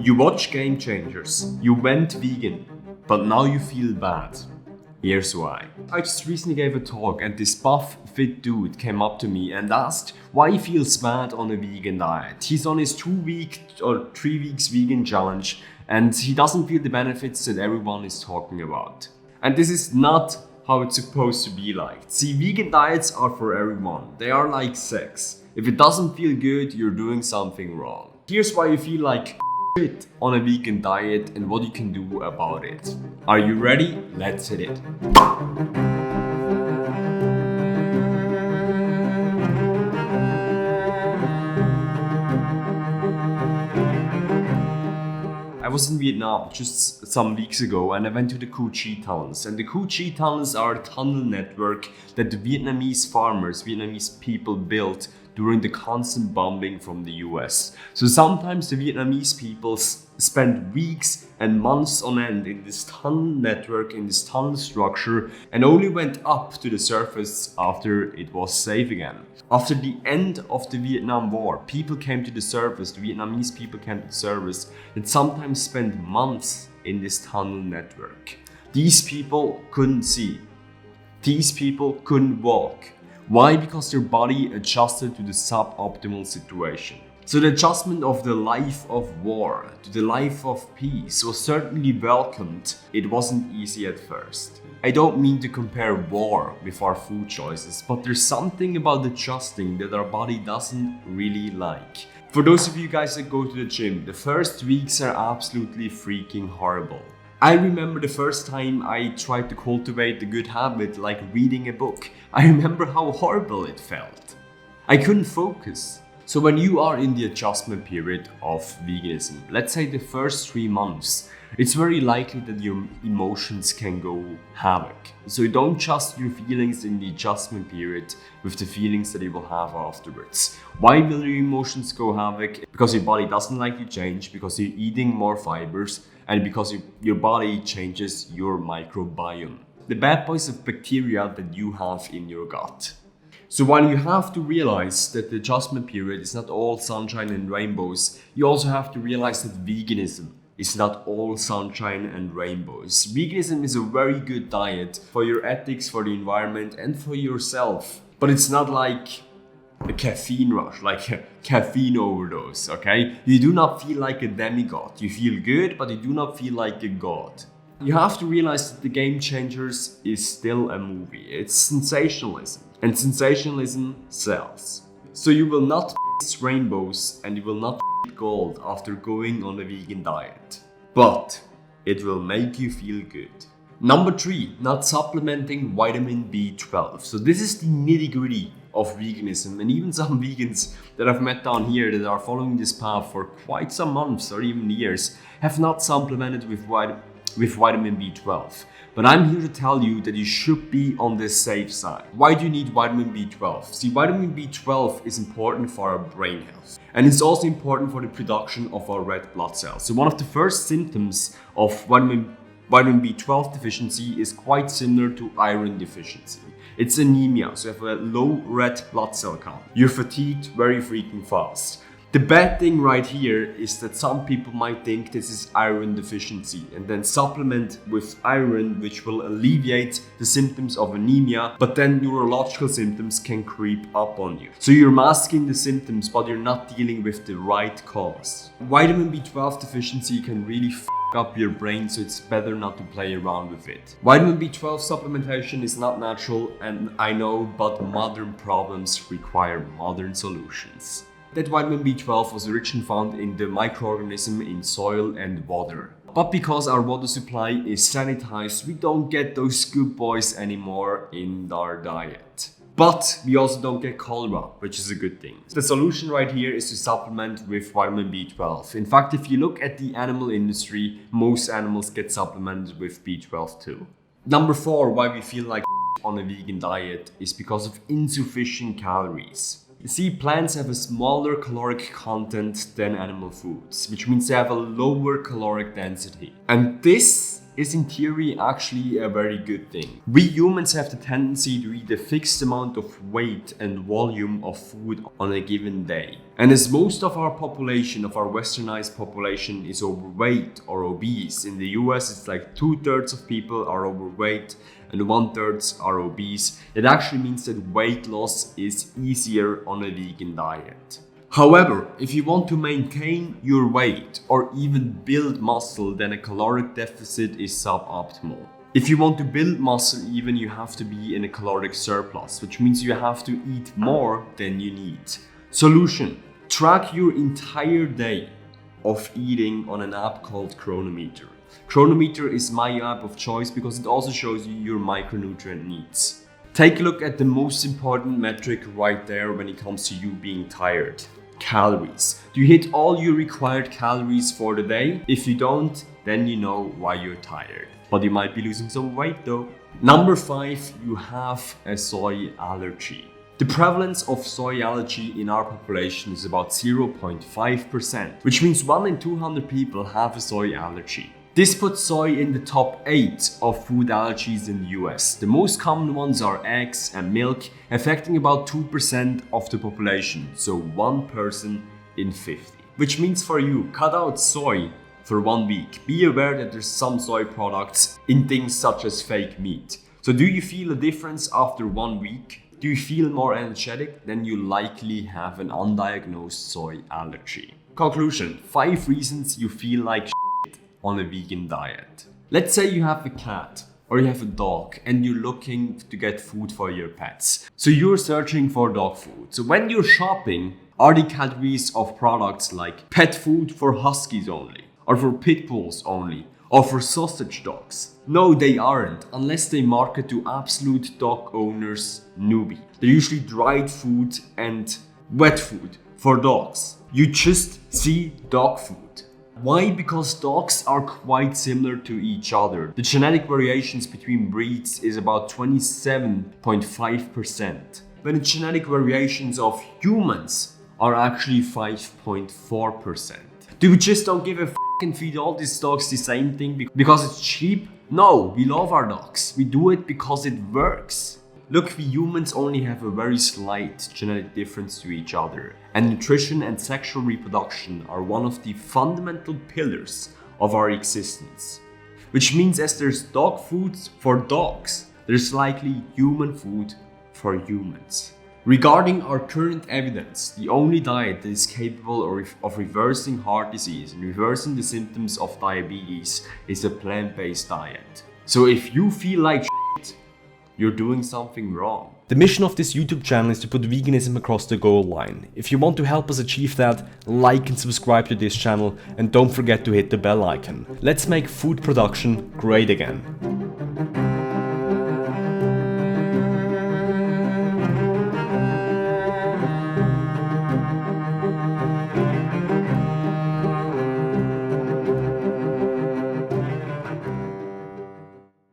You watch Game Changers, you went vegan, but now you feel bad. Here's why. I just recently gave a talk and this buff, fit dude came up to me and asked why he feels bad on a vegan diet. He's on his 2-week or 3 weeks vegan challenge and he doesn't feel the benefits that everyone is talking about. And this is not how it's supposed to be like. See, vegan diets are for everyone. They are like sex. If it doesn't feel good, you're doing something wrong. Here's why you feel like shit on a vegan diet and what you can do about it. Are you ready? Let's hit it. I was in Vietnam just some weeks ago and I went to the Cu Chi tunnels. And the Cu Chi tunnels are a tunnel network that the Vietnamese farmers, Vietnamese people built during the constant bombing from the US. So sometimes the Vietnamese people spend weeks and months on end in this tunnel network, in this tunnel structure, and only went up to the surface after it was safe again. After the end of the Vietnam War, people came to the surface, the Vietnamese people came to the surface, and sometimes spent months in this tunnel network. These people couldn't see. These people couldn't walk. Why? Because their body adjusted to the suboptimal situation. So the adjustment of the life of war to the life of peace was certainly welcomed. It wasn't easy at first. I don't mean to compare war with our food choices, but there's something about adjusting that our body doesn't really like. For those of you guys that go to the gym, the first weeks are absolutely freaking horrible. I remember the first time I tried to cultivate a good habit like reading a book. I remember how horrible it felt. I couldn't focus. So when you are in the adjustment period of veganism, let's say the first 3 months, it's very likely that your emotions can go havoc. So don't trust your feelings in the adjustment period with the feelings that you will have afterwards. Why will your emotions go havoc? Because your body doesn't like to change, because you're eating more fibers, and because your body changes your microbiome. The bad boys of bacteria that you have in your gut. So while you have to realize that the adjustment period is not all sunshine and rainbows, you also have to realize that veganism is not all sunshine and rainbows. Veganism is a very good diet for your ethics, for the environment, and for yourself. But it's not like a caffeine rush, like a caffeine overdose, okay? You do not feel like a demigod. You feel good, but you do not feel like a god. You have to realize that the Game Changers is still a movie. It's sensationalism, and sensationalism sells. So you will not rainbows and you will not gold after going on a vegan diet, but it will make you feel good. Number 3, not supplementing vitamin B12. So this is the nitty-gritty of veganism, and even some vegans that I've met down here that are following this path for quite some months or even years have not supplemented with vitamin B12. But I'm here to tell you that you should be on the safe side. Why do you need vitamin B12? See, vitamin B12 is important for our brain health. And it's also important for the production of our red blood cells. So one of the first symptoms of vitamin B12 deficiency is quite similar to iron deficiency. It's anemia, so you have a low red blood cell count. You're fatigued very freaking fast. The bad thing right here is that some people might think this is iron deficiency and then supplement with iron, which will alleviate the symptoms of anemia, but then neurological symptoms can creep up on you. So you're masking the symptoms, but you're not dealing with the right cause. Vitamin B12 deficiency can really up your brain, so it's better not to play around with it. Vitamin B12 supplementation is not natural, and I know, but modern problems require modern solutions. That vitamin B12 was originally found in the microorganism in soil and water. But because our water supply is sanitized, we don't get those good boys anymore in our diet. But we also don't get cholera, which is a good thing. The solution right here is to supplement with vitamin B12. In fact, if you look at the animal industry, most animals get supplemented with B12 too. Number 4, why we feel like on a vegan diet is because of insufficient calories. You see, plants have a smaller caloric content than animal foods, which means they have a lower caloric density. And this is in theory actually a very good thing. We humans have the tendency to eat a fixed amount of weight and volume of food on a given day. And as most of our population, of our westernized population, is overweight or obese, in the US it's like 2/3 of people are overweight and 1/3 are obese, it actually means that weight loss is easier on a vegan diet. However, if you want to maintain your weight or even build muscle, then a caloric deficit is suboptimal. If you want to build muscle even, you have to be in a caloric surplus, which means you have to eat more than you need. Solution: track your entire day of eating on an app called Chronometer. Chronometer is my app of choice because it also shows you your micronutrient needs. Take a look at the most important metric right there when it comes to you being tired. Calories. Do you hit all your required calories for the day? If you don't, then you know why you're tired. But you might be losing some weight though. Number 5, you have a soy allergy. The prevalence of soy allergy in our population is about 0.5%, which means 1 in 200 people have a soy allergy. This puts soy in the top 8 of food allergies in the US. The most common ones are eggs and milk, affecting about 2% of the population, so 1 person in 50. Which means for you, cut out soy for 1 week. Be aware that there's some soy products in things such as fake meat. So do you feel a difference after 1 week? Do you feel more energetic? Then you likely have an undiagnosed soy allergy. Conclusion: 5 reasons you feel like on a vegan diet. Let's say you have a cat or you have a dog and you're looking to get food for your pets. So you're searching for dog food. So when you're shopping, are the categories of products like pet food for huskies only, or for pit bulls only, or for sausage dogs? No, they aren't, unless they market to absolute dog owners newbie. They're usually dried food and wet food for dogs. You just see dog food. Why? Because dogs are quite similar to each other. The genetic variations between breeds is about 27.5%, when the genetic variations of humans are actually 5.4%. Do we just don't give a f and feed all these dogs the same thing because it's cheap? No, we love our dogs. We do it because it works. Look, we humans only have a very slight genetic difference to each other, and nutrition and sexual reproduction are one of the fundamental pillars of our existence. Which means as there's dog food for dogs, there's likely human food for humans. Regarding our current evidence, the only diet that is capable of reversing heart disease and reversing the symptoms of diabetes is a plant-based diet. So if you feel like you're doing something wrong. The mission of this YouTube channel is to put veganism across the goal line. If you want to help us achieve that, like and subscribe to this channel, and don't forget to hit the bell icon. Let's make food production great again.